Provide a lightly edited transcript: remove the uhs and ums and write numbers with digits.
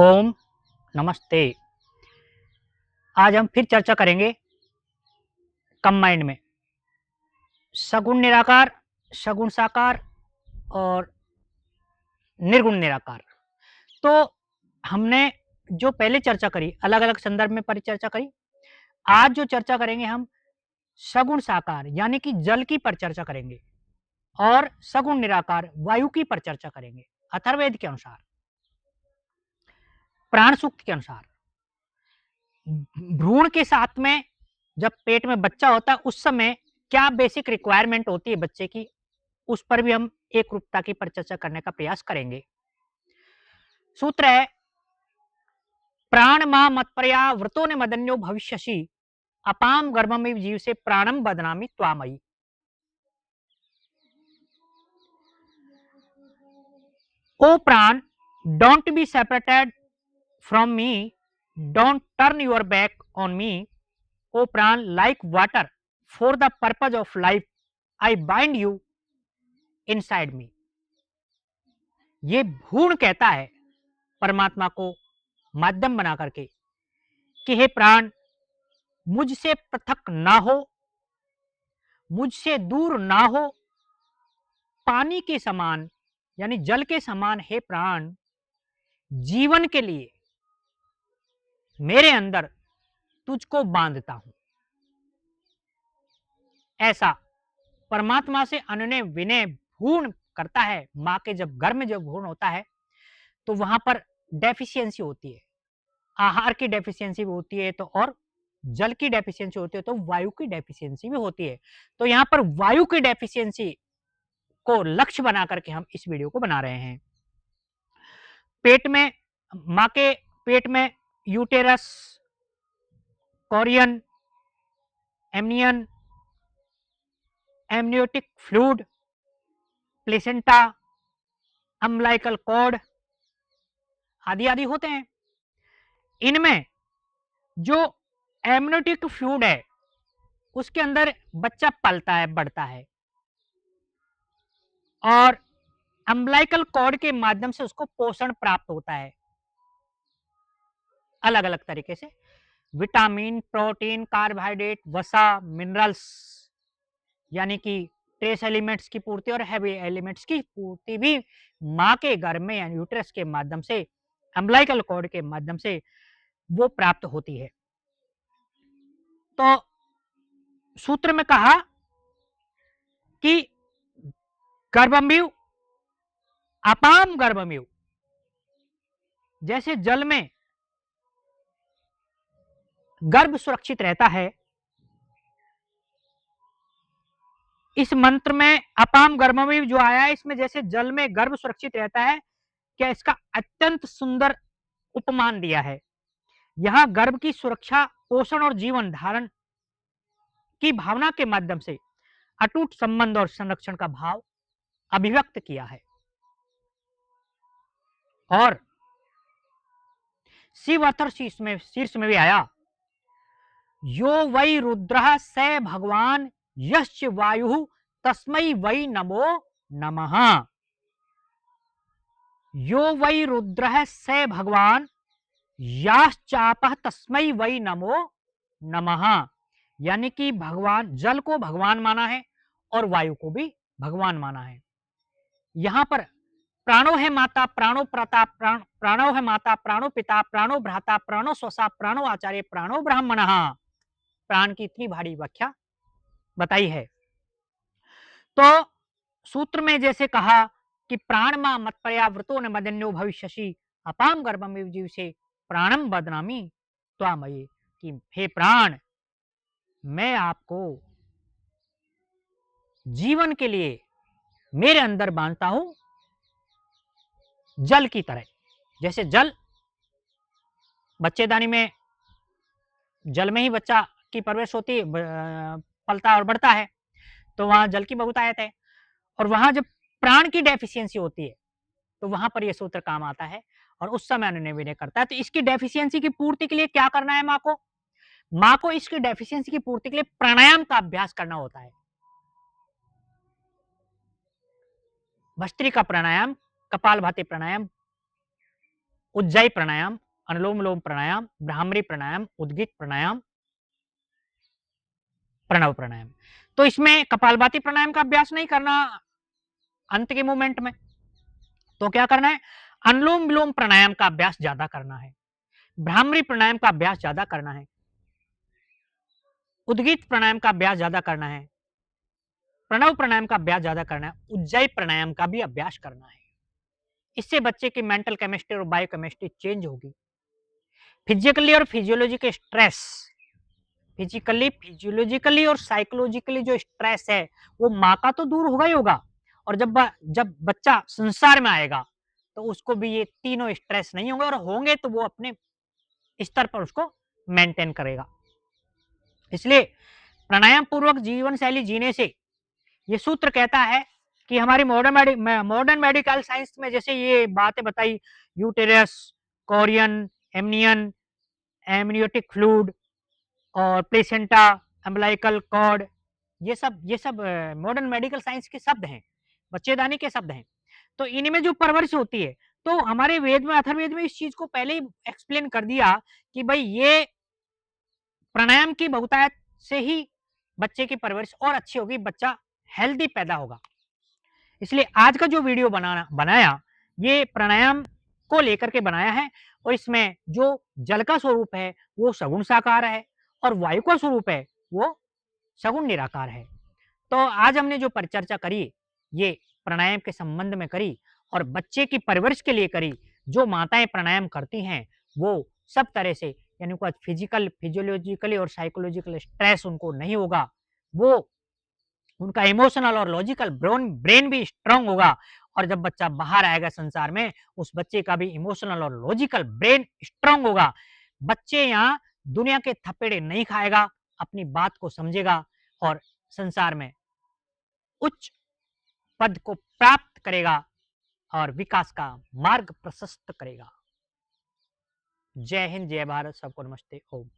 ओम नमस्ते। आज हम फिर चर्चा करेंगे कंबाइंड में सगुण निराकार, सगुण साकार और निर्गुण निराकार। तो हमने जो पहले चर्चा करी, अलग-अलग संदर्भ में परिचर्चा करी। आज जो चर्चा करेंगे हम सगुण साकार यानी कि जल की परिचर्चा करेंगे और सगुण निराकार वायु की परिचर्चा करेंगे। अथर्ववेद के अनुसार, प्राण सूक्त के अनुसार भ्रूण के साथ में जब पेट में बच्चा होता है उस समय क्या बेसिक रिक्वायरमेंट होती है बच्चे की, उस पर भी हम एक रूपता की परिचर्चा करने का प्रयास करेंगे। सूत्र है प्राण मा मत्पर्या व्रतो ने मदन्यो भविष्यसि अपाम गर्भमेव जीव से प्राणम बदनामी त्वामयी। ओ प्राण, don't be separated from me, don't turn your back on me. ओ प्राण, like water for the purpose of life I bind you inside me. ये भ्रूण कहता है परमात्मा को माध्यम बना करके कि हे प्राण, मुझसे पृथक ना हो, मुझसे दूर ना हो, पानी के समान यानी जल के समान हे प्राण, जीवन के लिए मेरे अंदर तुझको बांधता हूं। ऐसा परमात्मा से अनुनय विनय भ्रूण करता है। मां के जब गर्भ में जब भ्रूण होता है तो वहां पर डेफिशिएंसी होती है, आहार की डेफिशिएंसी भी होती है, तो और जल की डेफिशिएंसी होती है, तो वायु की डेफिशिएंसी भी होती है। तो यहाँ पर वायु की डेफिशिएंसी को लक्ष्य बना करके हम इस वीडियो को बना रहे हैं। पेट में, माँ के पेट में uterus, chorion, amnion, amniotic fluid, placenta, umbilical cord आदि आदि होते हैं। इनमें जो एमनियोटिक फ्लूइड है उसके अंदर बच्चा पलता है, बढ़ता है, और अम्बिलिकल कॉर्ड के माध्यम से उसको पोषण प्राप्त होता है अलग अलग तरीके से। विटामिन, प्रोटीन, कार्बोहाइड्रेट, वसा, मिनरल्स यानी कि ट्रेस एलिमेंट्स की पूर्ति और हैवी एलिमेंट्स की पूर्ति भी मां के गर्भ में यानी यूट्रस के माध्यम से, अम्बिलिकल कॉर्ड के माध्यम से वो प्राप्त होती है। तो सूत्र में कहा कि गर्भम्यू, अपाम गर्भम्यू, जैसे जल में गर्भ सुरक्षित रहता है, इस मंत्र में अपाम गर्भम्यू जो आया है इसमें जैसे जल में गर्भ सुरक्षित रहता है, क्या इसका अत्यंत सुंदर उपमान दिया है। यहां गर्भ की सुरक्षा, पोषण और जीवन धारण की भावना के माध्यम से अटूट संबंध और संरक्षण का भाव अभिव्यक्त किया है। और शिव अथर शीर्ष में भी आया, यो वै रुद्रः स भगवान यश्च वायु तस्मै वै नमो नमः। यो वै रुद्रः स भगवान याश्चापः तस्मै वै नमो नमः। यानी कि भगवान, जल को भगवान माना है और वायु को भी भगवान माना है। यहां पर प्राणो है माता, प्राणो प्रता, प्राणो है माता, प्राणो पिता, प्राणो भ्राता, प्राणो स्वसा, प्राणो आचार्य, प्राणो ब्राह्मण। प्राण की इतनी भारी व्याख्या बताई है। तो सूत्र में जैसे कहा कि प्राण मां मत्पर्यावृतो न मदन्यो भविष्यसि अपाम गर्भमेव जीव से प्राणम बदनामी त्वामयी, कि हे प्राण, मैं आपको जीवन के लिए मेरे अंदर बांधता हूं जल की तरह। जैसे जल बच्चेदानी में, जल में ही बच्चा की परवरिश होती है, पलता और बढ़ता है, तो वहां जल की बहुत आयत है। और वहां जब प्राण की डेफिशिएंसी होती है तो वहां पर यह सूत्र काम आता है और उस समय अनुनय विनय करता है। तो इसकी डेफिशिएंसी की पूर्ति के लिए क्या करना है माँ को? माँ को इसकी डेफिशिएंसी की पूर्ति के लिए प्राणायाम का अभ्यास करना होता है। भस्त्रिका प्राणायाम, कपालभाति प्राणायाम, उज्जाई प्राणायाम, अनुलोम विलोम प्राणायाम, भ्रामरी प्राणायाम, उद्गीत प्राणायाम, प्रणव प्राणायाम। तो इसमें कपालभाति प्राणायाम का अभ्यास नहीं करना अंत के मोमेंट में, तो क्या करना है, अनुलोम विलोम प्राणायाम का अभ्यास ज्यादा करना है, भ्रामरी प्राणायाम का अभ्यास ज्यादा करना है, उद्गीत प्राणायाम का अभ्यास ज्यादा करना है, प्रणव प्राणायाम का अभ्यास ज्यादा करना है, उज्जैय प्राणायाम का भी अभ्यास करना है। इससे बच्चे की मेंटल केमिस्ट्री और बायोकेमिस्ट्री चेंज होगी। फिजिकली और फिजियोलॉजिकल स्ट्रेस, फिजियोलॉजिकली और साइकोलॉजिकली जो स्ट्रेस है वो माँ का तो दूर होगा ही होगा, और जब बच्चा संसार में आएगा तो उसको भी ये तीनों स्ट्रेस नहीं होंगे, और होंगे तो वो अपने स्तर पर उसको मेंटेन करेगा। इसलिए प्राणायाम पूर्वक जीवन शैली जीने से ये सूत्र कहता है कि हमारी मॉडर्न मेडिकल साइंस में जैसे ये बातें बताई, uterus, chorion, amnion, amniotic fluid और प्लेसेंटा, अम्बिलिकल कॉर्ड, ये सब मॉडर्न मेडिकल साइंस के शब्द हैं, बच्चेदानी के शब्द हैं। तो इनमें जो परवरिश होती है, तो हमारे वेद में, अथर्ववेद में इस चीज को पहले ही एक्सप्लेन कर दिया कि भाई ये प्राणायाम की बहुतायत से ही बच्चे की परवरिश और अच्छी होगी, बच्चा हेल्दी पैदा होगा। इसलिए आज का जो वीडियो बनाया ये प्राणायाम को लेकर के बनाया है, और इसमें जो जल का स्वरूप है वो सगुण साकार है, और वायु का स्वरूप है वो सगुण निराकार है। तो आज हमने जो परिचर्चा करी ये प्राणायाम के संबंध में करी, और बच्चे की परवरिश के लिए करी। जो माताएं प्राणायाम करती हैं वो सब तरह से, यानी कि फिजिकल, फिजियोलॉजिकली और साइकोलॉजिकल स्ट्रेस उनको नहीं होगा, वो उनका इमोशनल और लॉजिकल ब्रेन भी स्ट्रांग होगा, और जब बच्चा बाहर आएगा संसार में, उस बच्चे का भी इमोशनल और लॉजिकल ब्रेन स्ट्रांग होगा। बच्चे यहाँ दुनिया के थपेड़े नहीं खाएगा, अपनी बात को समझेगा और संसार में उच्च पद को प्राप्त करेगा और विकास का मार्ग प्रशस्त करेगा। जय हिंद, जय भारत, सबको नमस्ते, ओम।